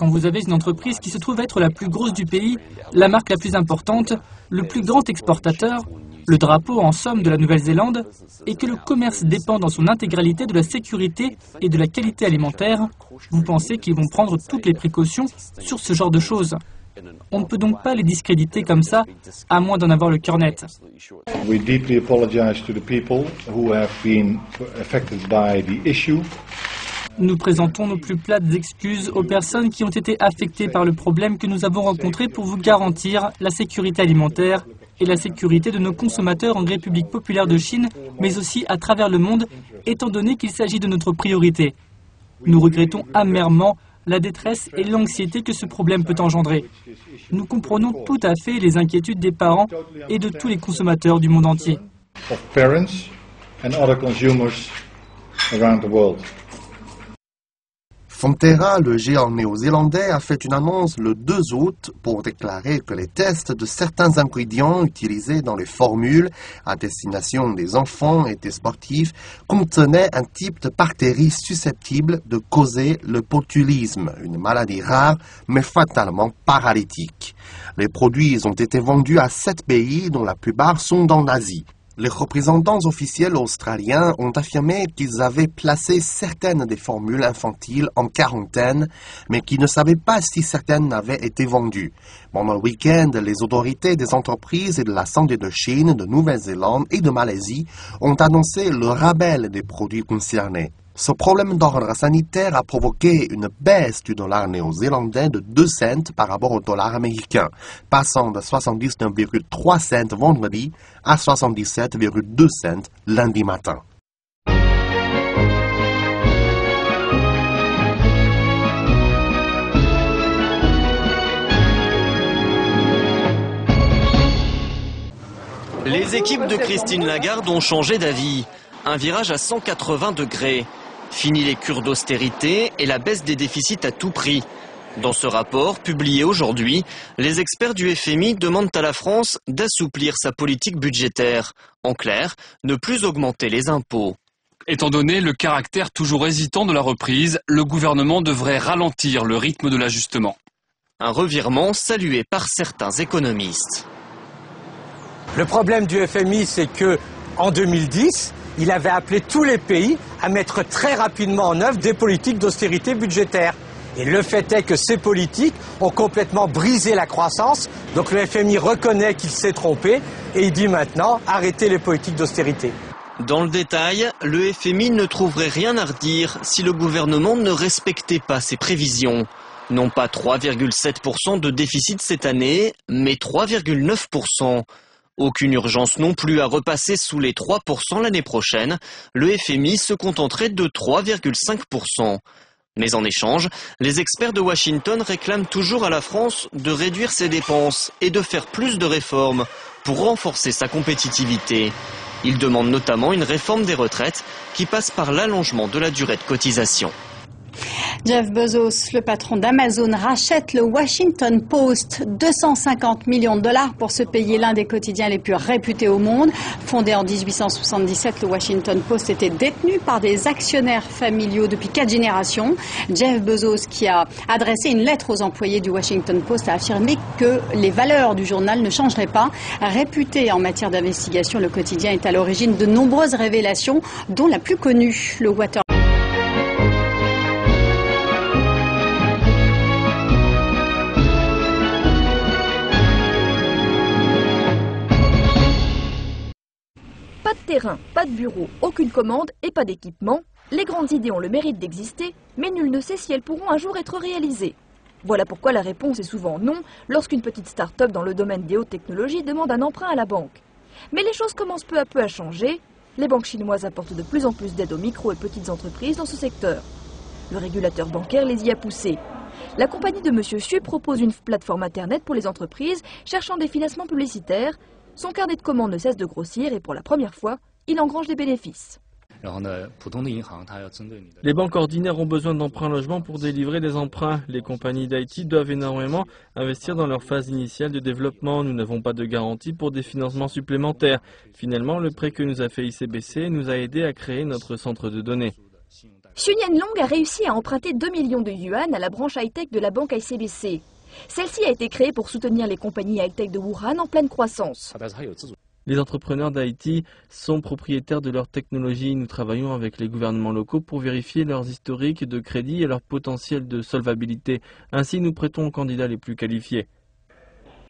Quand vous avez une entreprise qui se trouve être la plus grosse du pays, la marque la plus importante, le plus grand exportateur, le drapeau en somme de la Nouvelle-Zélande, et que le commerce dépend dans son intégralité de la sécurité et de la qualité alimentaire, vous pensez qu'ils vont prendre toutes les précautions sur ce genre de choses. On ne peut donc pas les discréditer comme ça, à moins d'en avoir le cœur net. We deeply apologize to the people who have been affected by the issue. Nous présentons nos plus plates excuses aux personnes qui ont été affectées par le problème que nous avons rencontré pour vous garantir la sécurité alimentaire et la sécurité de nos consommateurs en République populaire de Chine, mais aussi à travers le monde, étant donné qu'il s'agit de notre priorité. Nous regrettons amèrement la détresse et l'anxiété que ce problème peut engendrer. Nous comprenons tout à fait les inquiétudes des parents et de tous les consommateurs du monde entier. Fonterra, le géant néo-zélandais, a fait une annonce le 2 août pour déclarer que les tests de certains ingrédients utilisés dans les formules à destination des enfants et des sportifs contenaient un type de bactérie susceptible de causer le botulisme, une maladie rare mais fatalement paralytique. Les produits ont été vendus à 7 pays dont la plupart sont en Asie. Les représentants officiels australiens ont affirmé qu'ils avaient placé certaines des formules infantiles en quarantaine, mais qu'ils ne savaient pas si certaines avaient été vendues. Pendant le week-end, les autorités des entreprises et de la santé de Chine, de Nouvelle-Zélande et de Malaisie ont annoncé le rabais des produits concernés. Ce problème d'ordre sanitaire a provoqué une baisse du dollar néo-zélandais de 2 cents par rapport au dollar américain, passant de 79,3 cents vendredi à 77,2 cents lundi matin. Les équipes de Christine Lagarde ont changé d'avis. Un virage à 180 degrés. Fini les cures d'austérité et la baisse des déficits à tout prix. Dans ce rapport, publié aujourd'hui, les experts du FMI demandent à la France d'assouplir sa politique budgétaire. En clair, ne plus augmenter les impôts. Étant donné le caractère toujours hésitant de la reprise, le gouvernement devrait ralentir le rythme de l'ajustement. Un revirement salué par certains économistes. Le problème du FMI, c'est que en 2010, il avait appelé tous les pays à mettre très rapidement en œuvre des politiques d'austérité budgétaire. Et le fait est que ces politiques ont complètement brisé la croissance. Donc le FMI reconnaît qu'il s'est trompé et il dit maintenant arrêtez les politiques d'austérité. Dans le détail, le FMI ne trouverait rien à redire si le gouvernement ne respectait pas ses prévisions. Non pas 3,7% de déficit cette année, mais 3,9%. Aucune urgence non plus à repasser sous les 3% l'année prochaine. Le FMI se contenterait de 3,5%. Mais en échange, les experts de Washington réclament toujours à la France de réduire ses dépenses et de faire plus de réformes pour renforcer sa compétitivité. Ils demandent notamment une réforme des retraites qui passe par l'allongement de la durée de cotisation. Jeff Bezos, le patron d'Amazon, rachète le Washington Post, 250 millions de dollars pour se payer l'un des quotidiens les plus réputés au monde. Fondé en 1877, le Washington Post était détenu par des actionnaires familiaux depuis 4 générations. Jeff Bezos, qui a adressé une lettre aux employés du Washington Post, a affirmé que les valeurs du journal ne changeraient pas. Réputé en matière d'investigation, le quotidien est à l'origine de nombreuses révélations, dont la plus connue, le Watergate. Pas de terrain, pas de bureau, aucune commande et pas d'équipement. Les grandes idées ont le mérite d'exister, mais nul ne sait si elles pourront un jour être réalisées. Voilà pourquoi la réponse est souvent non lorsqu'une petite start-up dans le domaine des hautes technologies demande un emprunt à la banque. Mais les choses commencent peu à peu à changer. Les banques chinoises apportent de plus en plus d'aide aux micro et petites entreprises dans ce secteur. Le régulateur bancaire les y a poussés. La compagnie de Monsieur Xu propose une plateforme internet pour les entreprises cherchant des financements publicitaires. Son carnet de commandes ne cesse de grossir et pour la première fois, il engrange des bénéfices. Les banques ordinaires ont besoin d'emprunts logement pour délivrer des emprunts. Les compagnies d'IT doivent énormément investir dans leur phase initiale de développement. Nous n'avons pas de garantie pour des financements supplémentaires. Finalement, le prêt que nous a fait ICBC nous a aidé à créer notre centre de données. Xu Nianlong a réussi à emprunter 2 millions de yuan à la branche high-tech de la banque ICBC. Celle-ci a été créée pour soutenir les compagnies high-tech de Wuhan en pleine croissance. Les entrepreneurs d'Haïti sont propriétaires de leur technologie. Nous travaillons avec les gouvernements locaux pour vérifier leurs historiques de crédit et leur potentiel de solvabilité. Ainsi, nous prêtons aux candidats les plus qualifiés.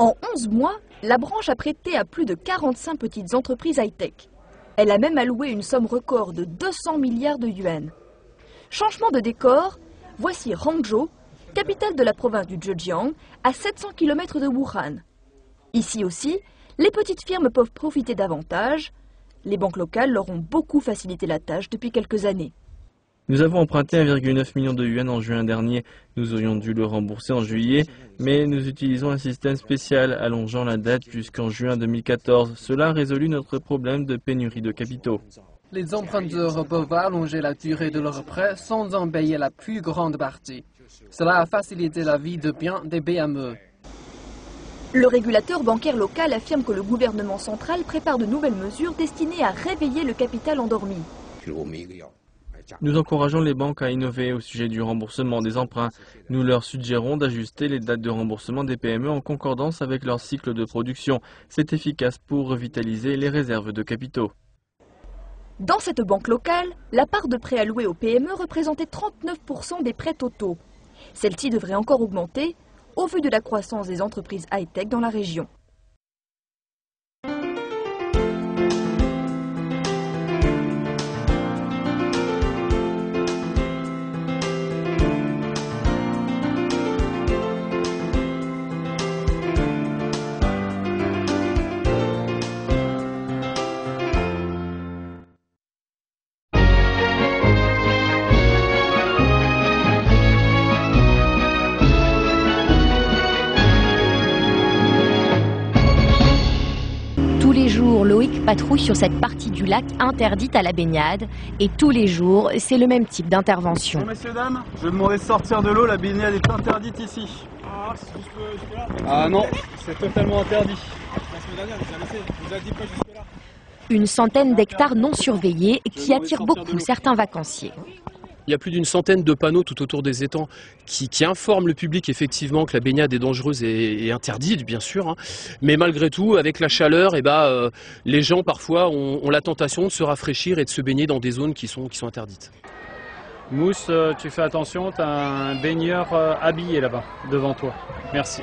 En 11 mois, la branche a prêté à plus de 45 petites entreprises high-tech. Elle a même alloué une somme record de 200 milliards de yuan. Changement de décor, voici Hangzhou, capitale de la province du Zhejiang, à 700 km de Wuhan. Ici aussi, les petites firmes peuvent profiter davantage. Les banques locales leur ont beaucoup facilité la tâche depuis quelques années. Nous avons emprunté 1,9 million de yuan en juin dernier. Nous aurions dû le rembourser en juillet, mais nous utilisons un système spécial allongeant la date jusqu'en juin 2014. Cela a résolu notre problème de pénurie de capitaux. Les emprunteurs peuvent allonger la durée de leur prêt sans en payer la plus grande partie. Cela a facilité la vie de bien des PME. Le régulateur bancaire local affirme que le gouvernement central prépare de nouvelles mesures destinées à réveiller le capital endormi. Nous encourageons les banques à innover au sujet du remboursement des emprunts. Nous leur suggérons d'ajuster les dates de remboursement des PME en concordance avec leur cycle de production. C'est efficace pour revitaliser les réserves de capitaux. Dans cette banque locale, la part de prêts alloués aux PME représentait 39% des prêts totaux. Celle-ci devrait encore augmenter au vu de la croissance des entreprises high-tech dans la région. Tous les jours, Loïc patrouille sur cette partie du lac interdite à la baignade. Et tous les jours, c'est le même type d'intervention. Bonjour messieurs, dames, je vais demander de sortir de l'eau, la baignade est interdite ici. Ah, c'est jusque-là? Ah non, c'est totalement interdit. La semaine dernière, vous avez dit pas jusque-là. Une centaine d'hectares non surveillés qui attirent beaucoup certains vacanciers. Il y a plus d'une centaine de panneaux tout autour des étangs qui informent le public effectivement que la baignade est dangereuse et interdite, bien sûr. Hein. Mais malgré tout, avec la chaleur, les gens parfois ont la tentation de se rafraîchir et de se baigner dans des zones qui sont interdites. Mousse, tu fais attention, tu as un baigneur habillé là-bas, devant toi. Merci.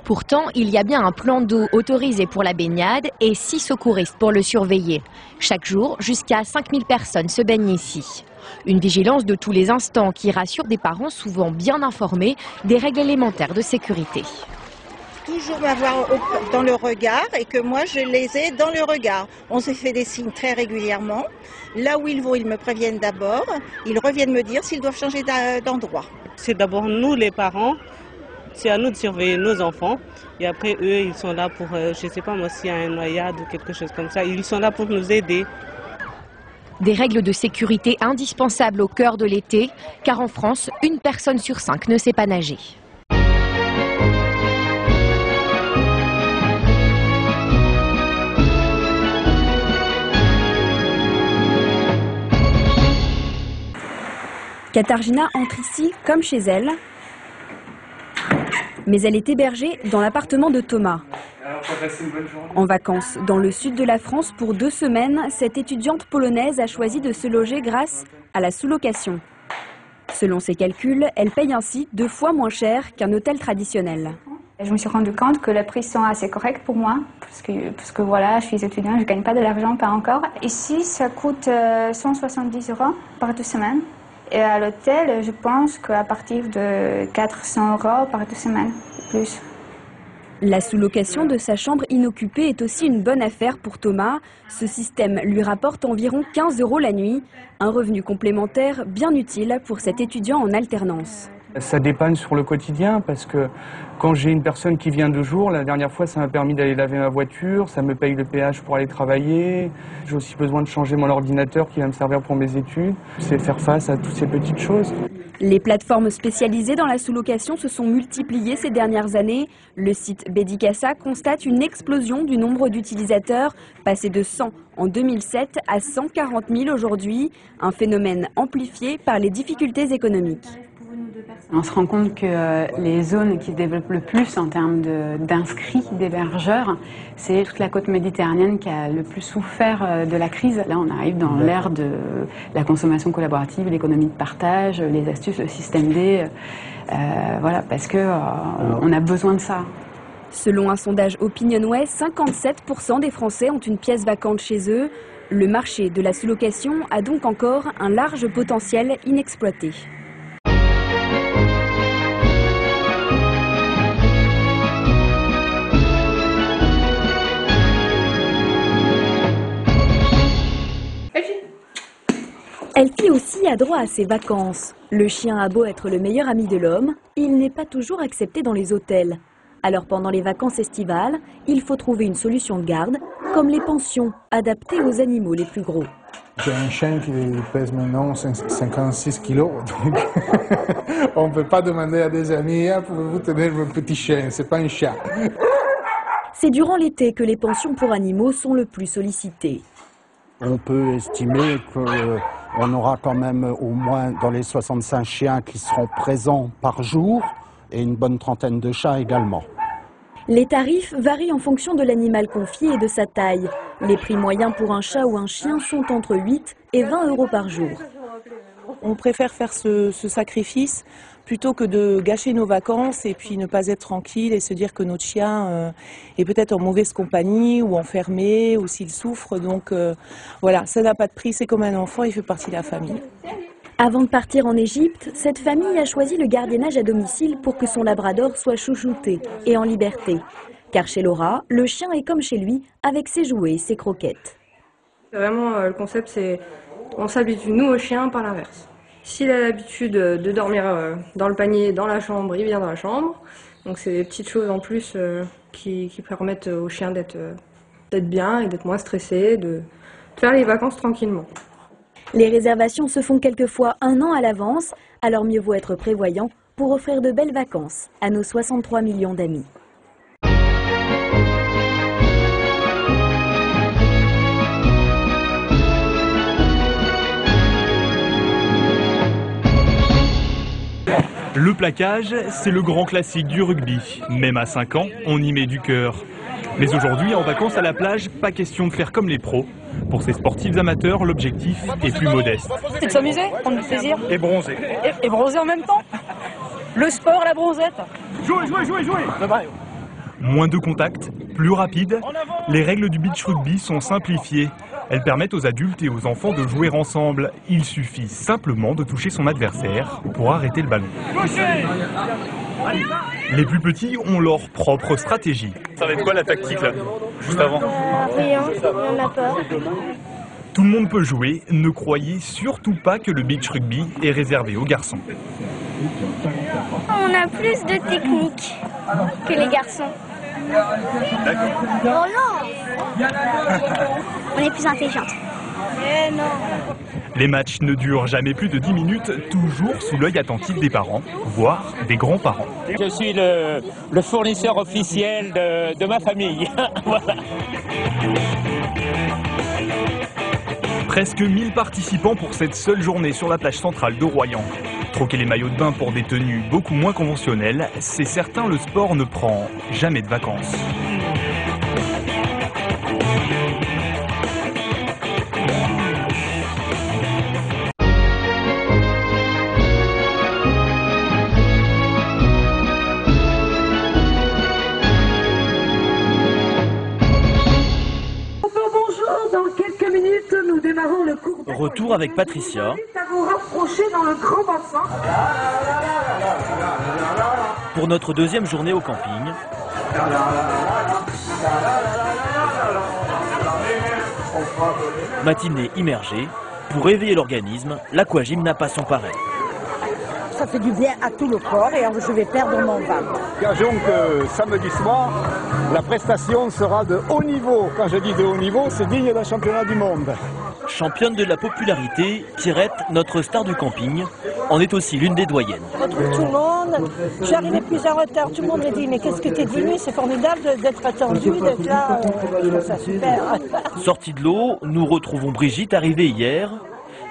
Pourtant, il y a bien un plan d'eau autorisé pour la baignade et 6 secouristes pour le surveiller. Chaque jour, jusqu'à 5000 personnes se baignent ici. Une vigilance de tous les instants qui rassure des parents souvent bien informés des règles élémentaires de sécurité. Toujours m'avoir dans le regard et que moi je les ai dans le regard. On s'est fait des signes très régulièrement. Là où ils vont, ils me préviennent d'abord. Ils reviennent me dire s'ils doivent changer d'endroit. C'est d'abord nous les parents. C'est à nous de surveiller nos enfants et après eux, ils sont là pour, je ne sais pas moi, s'il y a un noyade ou quelque chose comme ça, ils sont là pour nous aider. Des règles de sécurité indispensables au cœur de l'été, car en France, 1 personne sur 5 ne sait pas nager. Katarzyna entre ici comme chez elle. Mais elle est hébergée dans l'appartement de Thomas. En vacances dans le sud de la France pour 2 semaines, cette étudiante polonaise a choisi de se loger grâce à la sous-location. Selon ses calculs, elle paye ainsi 2 fois moins cher qu'un hôtel traditionnel. Je me suis rendu compte que les prix sont assez corrects pour moi, parce que voilà, je suis étudiante, je ne gagne pas de l'argent, pas encore. Ici, ça coûte 170 € par 2 semaines. Et à l'hôtel, je pense qu'à partir de 400 € par 2 semaines, plus. La sous-location de sa chambre inoccupée est aussi une bonne affaire pour Thomas. Ce système lui rapporte environ 15 € la nuit, un revenu complémentaire bien utile pour cet étudiant en alternance. Ça dépanne sur le quotidien parce que quand j'ai une personne qui vient 2 jours, la dernière fois ça m'a permis d'aller laver ma voiture, ça me paye le péage pour aller travailler. J'ai aussi besoin de changer mon ordinateur qui va me servir pour mes études. C'est faire face à toutes ces petites choses. Les plateformes spécialisées dans la sous-location se sont multipliées ces dernières années. Le site Bedicassa constate une explosion du nombre d'utilisateurs, passé de 100 en 2007 à 140 000 aujourd'hui, un phénomène amplifié par les difficultés économiques. On se rend compte que les zones qui se développent le plus en termes d'inscrits, d'hébergeurs, c'est toute la côte méditerranéenne qui a le plus souffert de la crise. Là, on arrive dans l'ère de la consommation collaborative, l'économie de partage, les astuces, le système D, voilà, parce qu'on a besoin de ça. Selon un sondage OpinionWay, 57% des Français ont une pièce vacante chez eux. Le marché de la sous-location a donc encore un large potentiel inexploité. Elfie aussi a droit à ses vacances. Le chien a beau être le meilleur ami de l'homme, il n'est pas toujours accepté dans les hôtels. Alors pendant les vacances estivales, il faut trouver une solution de garde, comme les pensions, adaptées aux animaux les plus gros. J'ai un chien qui pèse maintenant 56 kilos, donc on ne peut pas demander à des amis « Pouvez-vous tenir mon petit chien ?» C'est pas un chat. C'est durant l'été que les pensions pour animaux sont le plus sollicitées. On peut estimer qu'on aura quand même au moins dans les 65 chiens qui seront présents par jour et une bonne trentaine de chats également. Les tarifs varient en fonction de l'animal confié et de sa taille. Les prix moyens pour un chat ou un chien sont entre 8 et 20 euros par jour. On préfère faire ce sacrifice plutôt que de gâcher nos vacances et puis ne pas être tranquille et se dire que notre chien est peut-être en mauvaise compagnie ou enfermé ou s'il souffre. Donc voilà, ça n'a pas de prix, c'est comme un enfant, il fait partie de la famille. Avant de partir en Égypte, cette famille a choisi le gardiennage à domicile pour que son labrador soit chouchouté et en liberté. Car chez Laura, le chien est comme chez lui, avec ses jouets et ses croquettes. Vraiment, le concept, c'est on s'habitue, nous, au chien, par l'inverse. S'il a l'habitude de dormir dans le panier, dans la chambre, il vient dans la chambre. Donc c'est des petites choses en plus qui permettent au chien d'être bien et d'être moins stressé, de faire les vacances tranquillement. Les réservations se font quelquefois 1 an à l'avance, alors mieux vaut être prévoyant pour offrir de belles vacances à nos 63 millions d'amis. Le plaquage, c'est le grand classique du rugby. Même à 5 ans, on y met du cœur. Mais aujourd'hui, en vacances à la plage, pas question de faire comme les pros. Pour ces sportifs amateurs, l'objectif est plus modeste. C'est de s'amuser, prendre du plaisir. Et bronzer. Et bronzer en même temps. Le sport, la bronzette. Jouez. Moins de contacts, plus rapide. Les règles du beach rugby sont simplifiées. Elles permettent aux adultes et aux enfants de jouer ensemble. Il suffit simplement de toucher son adversaire pour arrêter le ballon. Les plus petits ont leur propre stratégie. Ça va être quoi la tactique là, juste avant? Rien, on a peur. Tout le monde peut jouer, ne croyez surtout pas que le beach rugby est réservé aux garçons. On a plus de technique que les garçons. D'accord. Oh non. On est plus intelligente. Eh non. Les matchs ne durent jamais plus de 10 minutes, toujours sous l'œil attentif des parents, voire des grands-parents. Je suis le fournisseur officiel de ma famille. Voilà. Presque 1000 participants pour cette seule journée sur la plage centrale de Royan. Troquer les maillots de bain pour des tenues beaucoup moins conventionnelles, c'est certain, le sport ne prend jamais de vacances. Nous démarrons le cours. Retour avec Patricia. À vous rapprocher dans le grand bassin. Pour notre deuxième journée au camping. Matinée immergée. Pour réveiller l'organisme, l'aquagym n'a pas son pareil. ça fait du bien à tout le corps et je vais perdre mon ventre. Gageons que samedi soir, la prestation sera de haut niveau. Quand je dis de haut niveau, c'est digne d'un championnat du monde. Championne de la popularité, Pierrette, notre star du camping, en est aussi l'une des doyennes. Je retrouve tout le monde. Je suis arrivée plus en retard. Tout le monde me dit mais qu'est-ce que tu es devenue? C'est formidable d'être attendue, d'être là. Je trouve ça super. Sortie de l'eau, nous retrouvons Brigitte, arrivée hier.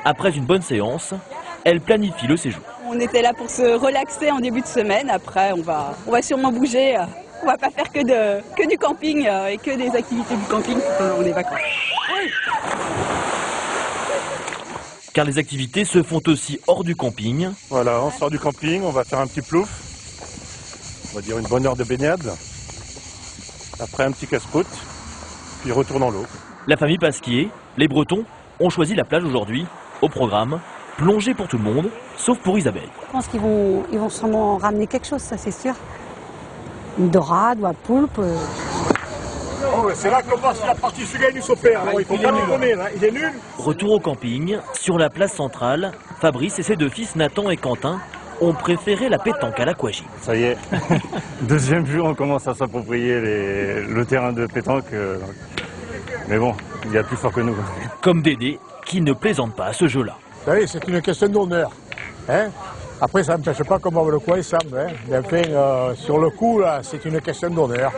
Après une bonne séance, elle planifie le séjour. On était là pour se relaxer en début de semaine. Après, on va sûrement bouger. On va pas faire que du camping et que des activités du camping pendant les vacances. Car les activités se font aussi hors du camping. Voilà, on sort du camping, on va faire un petit plouf. On va dire une bonne heure de baignade. Après un petit casse-croûte, puis retour dans l'eau. La famille Pasquier, les Bretons, ont choisi la plage aujourd'hui. Au programme, plongée pour tout le monde, sauf pour Isabelle. Je pense qu'ils vont sûrement ramener quelque chose, ça c'est sûr. Une dorade ou un poulpe. Oh, c'est là qu'on passe la partie se gagne ou se perd. Il faut pas déconner, hein. Il est nul. Retour au camping, sur la place centrale, Fabrice et ses deux fils Nathan et Quentin ont préféré la pétanque à l'aquagym. Ça y est, deuxième jour, on commence à s'approprier le terrain de pétanque. Mais bon, il y a plus fort que nous. Comme Dédé, qui ne plaisante pas à ce jeu-là. Vous savez, c'est une question d'honneur. Hein? Après, ça n'empêche pas qu'on va le coin ensemble. Hein? Mais enfin, sur le coup, là, c'est une question d'honneur.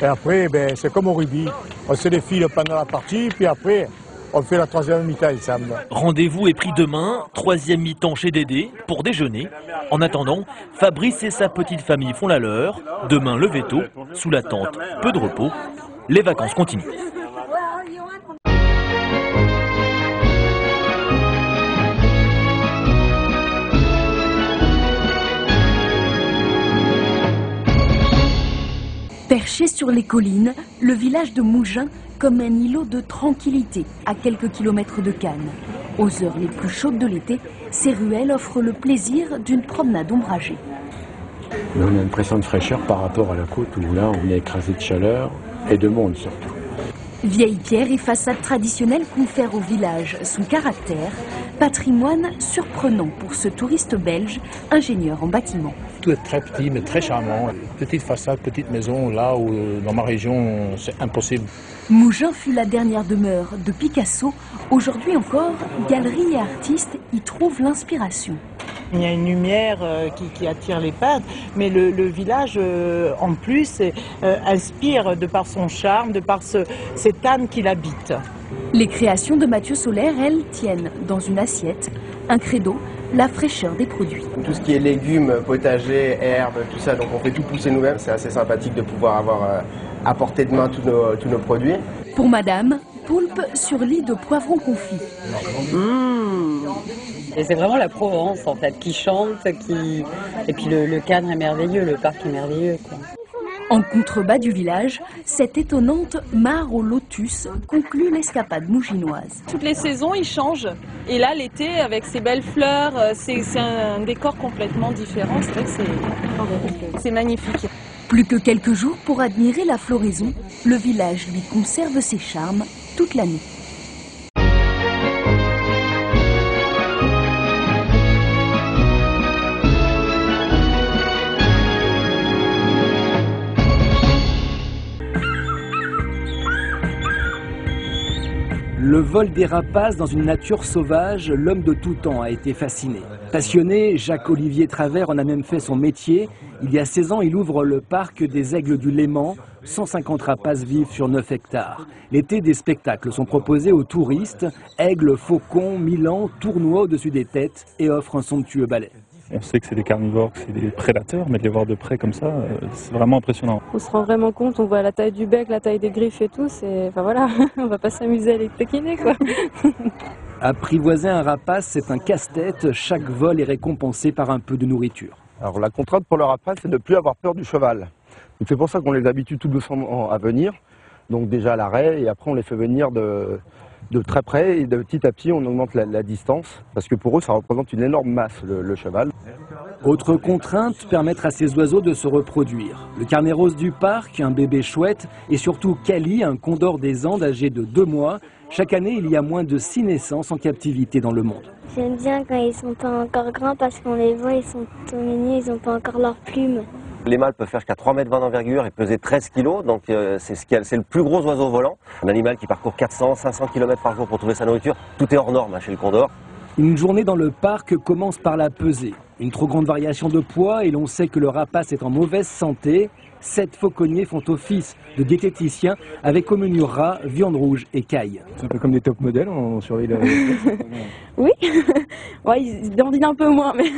Et après, ben, c'est comme au rugby. On se défile pendant la partie, puis après, on fait la troisième mi-temps ensemble. Rendez-vous est pris demain, troisième mi-temps chez Dédé, pour déjeuner. En attendant, Fabrice et sa petite famille font la leur. Demain, lever tôt, sous la tente, peu de repos. Les vacances continuent. Perché sur les collines, le village de Mougins comme un îlot de tranquillité à quelques kilomètres de Cannes. Aux heures les plus chaudes de l'été, ces ruelles offrent le plaisir d'une promenade ombragée. Mais on a l'impression de fraîcheur par rapport à la côte où là on est écrasé de chaleur et de monde surtout. Vieilles pierres et façades traditionnelles confèrent au village son caractère, patrimoine surprenant pour ce touriste belge, ingénieur en bâtiment. Tout est très petit mais très charmant. Petite façade, petite maison, là où dans ma région c'est impossible. Mougins fut la dernière demeure de Picasso. Aujourd'hui encore, galeries et artistes y trouvent l'inspiration. Il y a une lumière qui attire les peintres, mais le village, en plus, inspire de par son charme, de par cette âme qu'il habite. Les créations de Mathieu Solaire, elles, tiennent dans une assiette, un credo, la fraîcheur des produits. Tout ce qui est légumes, potagers, herbes, tout ça, donc on fait tout pousser nous-mêmes. C'est assez sympathique de pouvoir avoir à portée de main tous nos produits. Pour madame, poulpe sur lit de poivrons confits. Et c'est vraiment la Provence en fait qui chante, et puis le cadre est merveilleux, le parc est merveilleux, quoi. En contrebas du village, cette étonnante mare au lotus conclut l'escapade mouginoise. Toutes les saisons, ils changent. Et là, l'été, avec ces belles fleurs, c'est un décor complètement différent. C'est vrai que c'est magnifique. Plus que quelques jours pour admirer la floraison, le village lui conserve ses charmes toute l'année. Le vol des rapaces dans une nature sauvage, l'homme de tout temps a été fasciné. Passionné, Jacques-Olivier Travers en a même fait son métier. Il y a 16 ans, il ouvre le parc des Aigles du Léman. 150 rapaces vivent sur 9 hectares. L'été, des spectacles sont proposés aux touristes. Aigles, faucons, milans, tournoient au-dessus des têtes et offrent un somptueux ballet. On sait que c'est des carnivores, que c'est des prédateurs, mais de les voir de près comme ça, c'est vraiment impressionnant. On se rend vraiment compte, on voit la taille du bec, la taille des griffes et tout, enfin voilà, on va pas s'amuser à les taquiner, quoi. Apprivoiser un rapace, c'est un casse-tête. Chaque vol est récompensé par un peu de nourriture. Alors la contrainte pour le rapace, c'est de ne plus avoir peur du cheval. Donc c'est pour ça qu'on les habitue tout doucement à venir. Donc déjà à l'arrêt, et après on les fait venir de très près, et de petit à petit on augmente la distance, parce que pour eux ça représente une énorme masse, le cheval. Autre contrainte, permettre à ces oiseaux de se reproduire. Le carnet rose du parc, un bébé chouette, et surtout Kali, un condor des Andes âgé de 2 mois. Chaque année, il y a moins de 6 naissances en captivité dans le monde. J'aime bien quand ils sont pas encore grands parce qu'on les voit, ils sont tout mignons, ils n'ont pas encore leurs plumes. Les mâles peuvent faire jusqu'à 3,20 m d'envergure et peser 13 kg, donc c'est le plus gros oiseau volant. Un animal qui parcourt 400-500 km par jour pour trouver sa nourriture. Tout est hors norme chez le condor. Une journée dans le parc commence par la pesée. Une trop grande variation de poids et l'on sait que le rapace est en mauvaise santé. 7 fauconniers font office de diététiciens avec au menu rat, viande rouge et caille. C'est un peu comme des top modèles, on surveille la... Oui, ouais, ils dandinent un peu moins, mais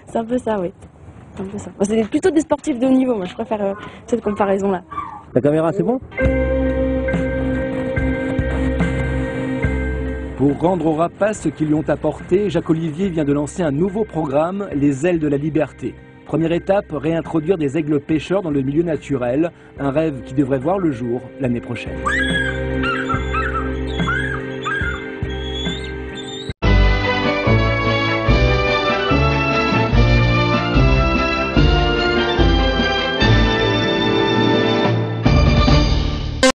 c'est un peu ça, oui. C'est un peu ça. Bon, c'est plutôt des sportifs de haut niveau, moi je préfère cette comparaison-là. La caméra, c'est bon ? Pour rendre aux rapaces ce qu'ils lui ont apporté, Jacques-Olivier vient de lancer un nouveau programme, les ailes de la liberté. Première étape, réintroduire des aigles pêcheurs dans le milieu naturel, un rêve qui devrait voir le jour l'année prochaine.